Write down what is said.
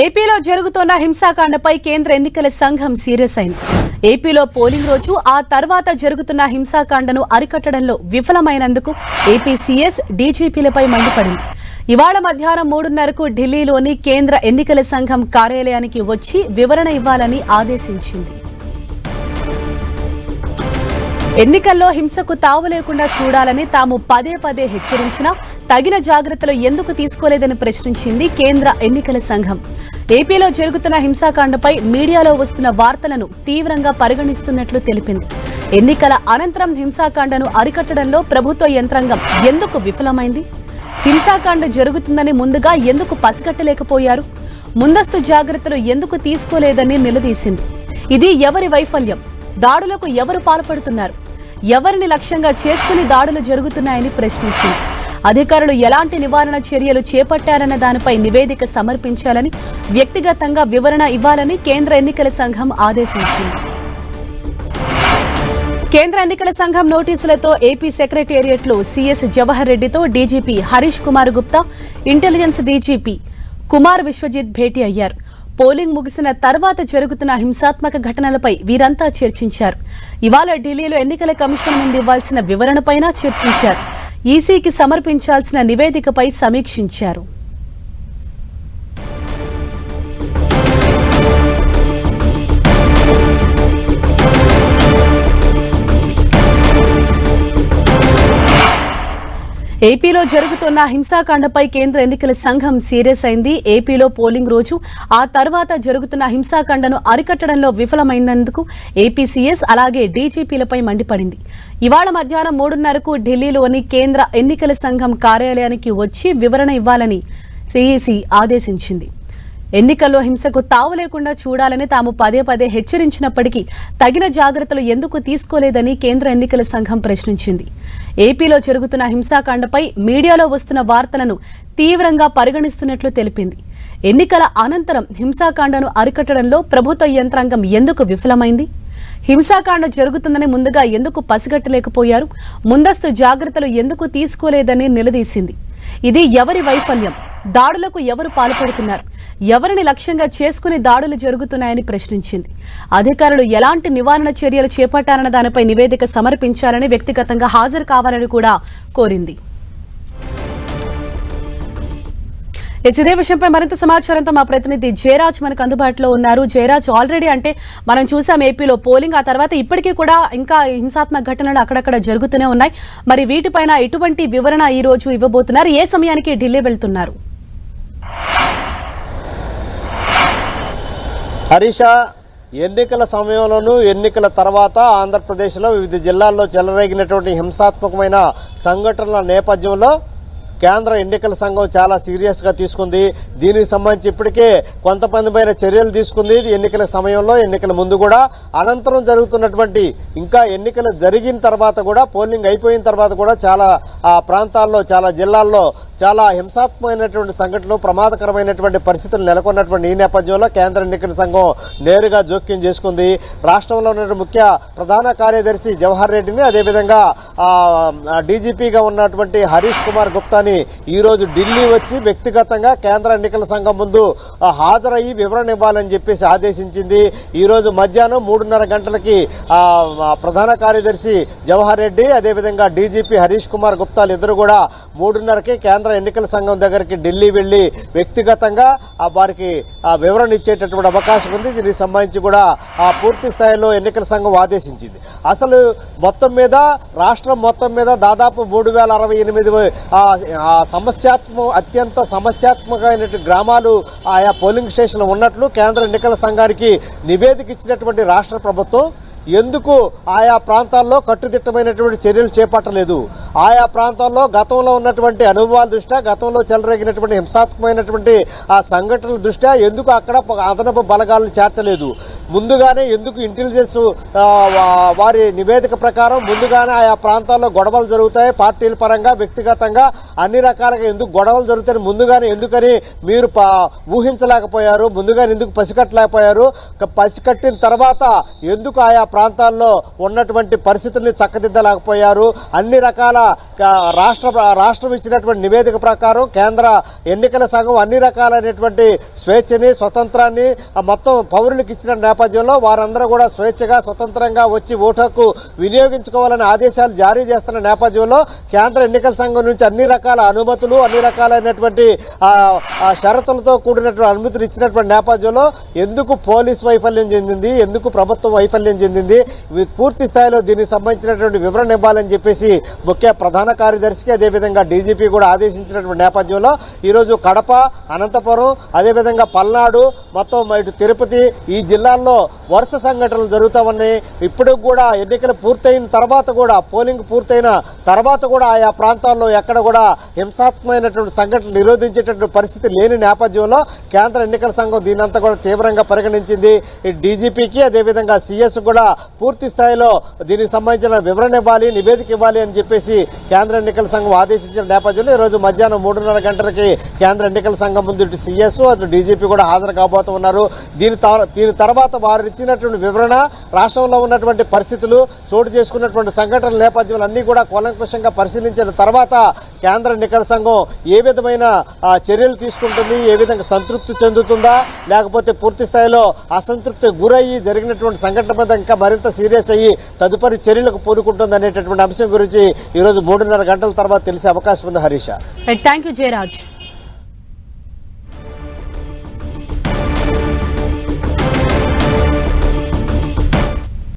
ఏపీలో జరుగుతున్న హింసాకాండపై కేంద్ర ఎన్నికల సంఘం సీరియస్ అయింది. ఏపీలో పోలింగ్ రోజు ఆ తర్వాత జరుగుతున్న హింసాకాండను అరికట్టడంలో విఫలమైనందుకు ఏపీ సీఎస్ డీజీపీలపై మండిపడింది. ఇవాళ మధ్యాహ్నం 3:30కు ఢిల్లీలోని కేంద్ర ఎన్నికల సంఘం కార్యాలయానికి వచ్చి వివరణ ఇవ్వాలని ఆదేశించింది. ఎన్నికల్లో హింసకు తావు లేకుండా చూడాలని తాము పదే పదే హెచ్చరించినా తగిన జాగ్రత్తలు ఎందుకు తీసుకోలేదని ప్రశ్నించింది కేంద్ర ఎన్నికల సంఘం. ఏపీలో జరుగుతున్న హింసాకాండపై మీడియాలో వస్తున్న వార్తలను తీవ్రంగా పరిగణిస్తున్నట్లు తెలిపింది. ఎన్నికల అనంతరం హింసాకాండను అరికట్టడంలో ప్రభుత్వ యంత్రాంగం ఎందుకు విఫలమైంది? హింసాకాండ జరుగుతుందని ముందుగా ఎందుకు పసిగట్టలేకపోయారు? ముందస్తు జాగ్రత్తలు ఎందుకు తీసుకోలేదని నిలదీసింది. ఇది ఎవరి వైఫల్యం? దాడులకు ఎవరు పాల్పడుతున్నారు? ఎవరిని లక్ష్యంగా చేసుకుని దాడులు జరుగుతున్నాయని ప్రశ్నించింది. అధికారులు ఎలాంటి నివారణ చర్యలు చేపట్టారన్న దానిపై నివేదిక సమర్పించాలని, వ్యక్తిగతంగా వివరణ ఇవ్వాలని కేంద్ర ఎన్నికల సంఘం ఆదేశించింది. కేంద్ర ఎన్నికల సంఘం నోటీసులతో ఏపీ సెక్రటేరియట్లో సీఎస్ జవహర్ రెడ్డితో DGP Harish Kumar Gupta, intelligence DGP Kumar Vishwajit భేటీ అయ్యారు. పోలింగ్ ముగిసిన తర్వాత జరుగుతున్న హింసాత్మక ఘటనలపై వీరంతా చర్చించారు. ఇవాళ ఢిల్లీలో ఎన్నికల కమిషన్ ముందు ఇవ్వాల్సిన వివరణపైన చర్చించారు. ఈసీకి సమర్పించాల్సిన నివేదికపై సమీక్షించారు. ఏపీలో జరుగుతున్న హింసాకాండపై కేంద్ర ఎన్నికల సంఘం సీరియస్ అయింది. ఏపీలో పోలింగ్ రోజు ఆ తర్వాత జరుగుతున్న హింసాకాండను అరికట్టడంలో విఫలమైనందుకు ఏపీ సీఎస్ అలాగే డీజీపీలపై మండిపడింది. ఇవాళ మధ్యాహ్నం 3:30కు ఢిల్లీలోని కేంద్ర ఎన్నికల సంఘం కార్యాలయానికి వచ్చి వివరణ ఇవ్వాలని సీఈసీ ఆదేశించింది. ఎన్నికల్లో హింసకు తావు లేకుండా చూడాలని తాము పదే పదే హెచ్చరించినప్పటికీ తగిన జాగ్రత్తలు ఎందుకు తీసుకోలేదని కేంద్ర ఎన్నికల సంఘం ప్రశ్నించింది. ఏపీలో జరుగుతున్న హింసాకాండపై మీడియాలో వస్తున్న వార్తలను తీవ్రంగా పరిగణిస్తున్నట్లు తెలిపింది. ఎన్నికల అనంతరం హింసాకాండను అరికట్టడంలో ప్రభుత్వ యంత్రాంగం ఎందుకు విఫలమైంది? హింసాకాండ జరుగుతుందని ముందుగా ఎందుకు పసిగట్టలేకపోయారు? ముందస్తు జాగ్రత్తలు ఎందుకు తీసుకోలేదని నిలదీసింది. ఇది ఎవరి వైఫల్యం? దాడులకు ఎవరు పాల్పడుతున్నారు? ఎవరిని లక్ష్యంగా చేసుకుని దాడులు జరుగుతున్నాయని ప్రశ్నించింది. అధికారులు ఎలాంటి నివారణ చర్యలు చేపట్టారన్న దానిపై నివేదిక సమర్పించాలని, వ్యక్తిగతంగా హాజరు కావాలని కూడా కోరింది. ఇదే విషయంపై మరింత సమాచారంతో మా ప్రతినిధి జయరాజ్ మనకు అందుబాటులో ఉన్నారు. జయరాజ్, ఆల్రెడీ అంటే మనం చూసాం ఏపీలో పోలింగ్, ఆ తర్వాత ఇప్పటికీ కూడా ఇంకా హింసాత్మక ఘటనలు అక్కడక్కడ జరుగుతూనే ఉన్నాయి. మరి వీటిపైన ఎటువంటి వివరణ ఈ రోజు ఇవ్వబోతున్నారు? ఏ సమయానికి ఢిల్లీ వెళ్తున్నారు? హరీష, ఎన్నికల సమయంలోనూ ఎన్నికల తర్వాత ఆంధ్రప్రదేశ్లో వివిధ జిల్లాల్లో చెలరేగినటువంటి హింసాత్మకమైన సంఘటనల నేపథ్యంలో కేంద్ర ఎన్నికల సంఘం చాలా సీరియస్గా తీసుకుంది. దీనికి సంబంధించి ఇప్పటికే కొంతమంది పైన చర్యలు తీసుకుంది. ఎన్నికల సమయంలో, ఎన్నికల ముందు కూడా, అనంతరం జరుగుతున్నటువంటి ఇంకా ఎన్నికలు జరిగిన తర్వాత కూడా, పోలింగ్ అయిపోయిన తర్వాత కూడా చాలా ప్రాంతాల్లో, చాలా జిల్లాల్లో చాలా హింసాత్మకమైనటువంటి సంఘటనలు, ప్రమాదకరమైనటువంటి పరిస్థితులు నెలకొన్నటువంటి ఈ నేపథ్యంలో కేంద్ర ఎన్నికల సంఘం నేరుగా జోక్యం చేసుకుంది. రాష్ట్రంలో ఉన్న ముఖ్య ప్రధాన కార్యదర్శి జవహర్ రెడ్డిని, అదేవిధంగా డీజీపీగా ఉన్నటువంటి హరీష్ కుమార్ గుప్తాని ఈ రోజు ఢిల్లీ వచ్చి వ్యక్తిగతంగా కేంద్ర ఎన్నికల సంఘం ముందు హాజరయ్యి వివరణ ఇవ్వాలని చెప్పేసి ఆదేశించింది. ఈ రోజు మధ్యాహ్నం 3:30 గంటలకి ప్రధాన కార్యదర్శి జవహర్ రెడ్డి, అదేవిధంగా డీజీపీ హరీష్ కుమార్ గుప్తాలు ఇద్దరు కూడా 3:30కి కేంద్ర ఎన్నికల సంఘం దగ్గరికి ఢిల్లీ వెళ్లి వ్యక్తిగతంగా వారికి వివరణ ఇచ్చేటటువంటి అవకాశం ఉంది. దీనికి సంబంధించి కూడా పూర్తి స్థాయిలో ఎన్నికల సంఘం ఆదేశించింది. అసలు మొత్తం మీద, రాష్ట్రం మొత్తం మీద దాదాపు 3068 అత్యంత సమస్యాత్మకమైన గ్రామాలు, ఆయా పోలింగ్ స్టేషన్లు ఉన్నట్లు కేంద్ర ఎన్నికల సంఘానికి నివేదిక ఇచ్చినటువంటి రాష్ట్ర ప్రభుత్వం ఎందుకు ఆయా ప్రాంతాల్లో కట్టుదిట్టమైనటువంటి చర్యలు చేపట్టలేదు? ఆయా ప్రాంతాల్లో గతంలో ఉన్నటువంటి అనుభవాల దృష్ట్యా, గతంలో చెలరేగినటువంటి హింసాత్మకమైనటువంటి సంఘటనల దృష్ట్యా ఎందుకు అక్కడ అదనపు బలగాలను చేర్చలేదు? ముందుగానే ఎందుకు ఇంటెలిజెన్స్ వారి నివేదిక ప్రకారం ముందుగానే ఆయా ప్రాంతాల్లో గొడవలు జరుగుతాయి, పార్టీల పరంగా, వ్యక్తిగతంగా అన్ని రకాలుగా ఎందుకు గొడవలు జరుగుతాయని ముందుగానే ఎందుకని మీరు ఊహించలేకపోయారు? ముందుగానే ఎందుకు పసికట్టలేకపోయారు? పసికట్టిన తర్వాత ఎందుకు ఆయా ప్రాంతాల్లో ఉన్నటువంటి పరిస్థితుల్ని చక్కదిద్దలేకపోయారు. అన్ని రకాల రాష్ట్రం ఇచ్చినటువంటి నివేదిక ప్రకారం కేంద్ర ఎన్నికల సంఘం అన్ని రకాలైనటువంటి స్వేచ్ఛని స్వతంత్రాన్ని మొత్తం పౌరులకు ఇచ్చిన నేపథ్యంలో వారందరూ కూడా స్వేచ్ఛగా స్వతంత్రంగా వచ్చి ఓటు హక్కు వినియోగించుకోవాలని ఆదేశాలు జారీ చేస్తున్న నేపథ్యంలో కేంద్ర ఎన్నికల సంఘం నుంచి అన్ని రకాల అనుమతులు అన్ని రకాలైనటువంటి షరతులతో కూడినటువంటి అనుమతులు ఇచ్చినటువంటి నేపథ్యంలో ఎందుకు పోలీస్ వైఫల్యం చెందింది, ఎందుకు ప్రభుత్వం వైఫల్యం చెందింది, పూర్తి స్థాయిలో దీనికి సంబంధించినటువంటి వివరణ ఇవ్వాలని చెప్పేసి ముఖ్య ప్రధాన కార్యదర్శికి అదేవిధంగా డీజీపీ కూడా ఆదేశించినటువంటి నేపథ్యంలో ఈరోజు కడప, అనంతపురం, అదేవిధంగా పల్నాడు, మొత్తం ఇటు తిరుపతి ఈ జిల్లాల్లో వరుస సంఘటనలు జరుగుతూ ఉన్నాయి. ఇప్పుడు కూడా ఎన్నికలు పూర్తయిన తర్వాత కూడా పోలింగ్ పూర్తయిన తర్వాత కూడా ఆయా ప్రాంతాల్లో ఎక్కడ కూడా హింసాత్మకమైనటువంటి సంఘటనలు నిరోధించేటటువంటి పరిస్థితి లేని నేపథ్యంలో కేంద్ర ఎన్నికల సంఘం దీనంతా కూడా తీవ్రంగా పరిగణించింది. ఈ డీజీపీకి అదేవిధంగా సీఎస్ కూడా పూర్తి స్థాయిలో దీనికి సంబంధించిన వివరణ ఇవ్వాలి, నివేదిక ఇవ్వాలి అని చెప్పేసి కేంద్ర ఎన్నికల సంఘం ఆదేశించిన నేపథ్యంలో ఈరోజు మధ్యాహ్నం 3:30 గంటలకి కేంద్ర ఎన్నికల సంఘం ముందు ఇటు సీఎస్ అటు డీజీపీ కూడా హాజరు కాబోతున్నారు. దీని తర్వాత వారు ఇచ్చినటువంటి వివరణ, రాష్ట్రంలో ఉన్నటువంటి పరిస్థితులు, చోటు చేసుకున్నటువంటి సంఘటనల నేపథ్యంలో అన్ని కూడా కూలంకషంగా పరిశీలించిన తర్వాత కేంద్ర ఎన్నికల సంఘం ఏ విధమైన చర్యలు తీసుకుంటుంది, ఏ విధంగా సంతృప్తి చెందుతుందా లేకపోతే పూర్తి స్థాయిలో అసంతృప్తి గురయ్యి జరిగినటువంటి సంఘటన మీద ఇంకా మరింత సీరియస్ అయ్యి తదుపరి చర్యలకు పూనుకుంటుంది అనేటటువంటి అంశం గురించి ఈరోజు 3:30 గంటల తర్వాత తెలిసే అవకాశం ఉంది. హరీష. Thank you Jayaraj.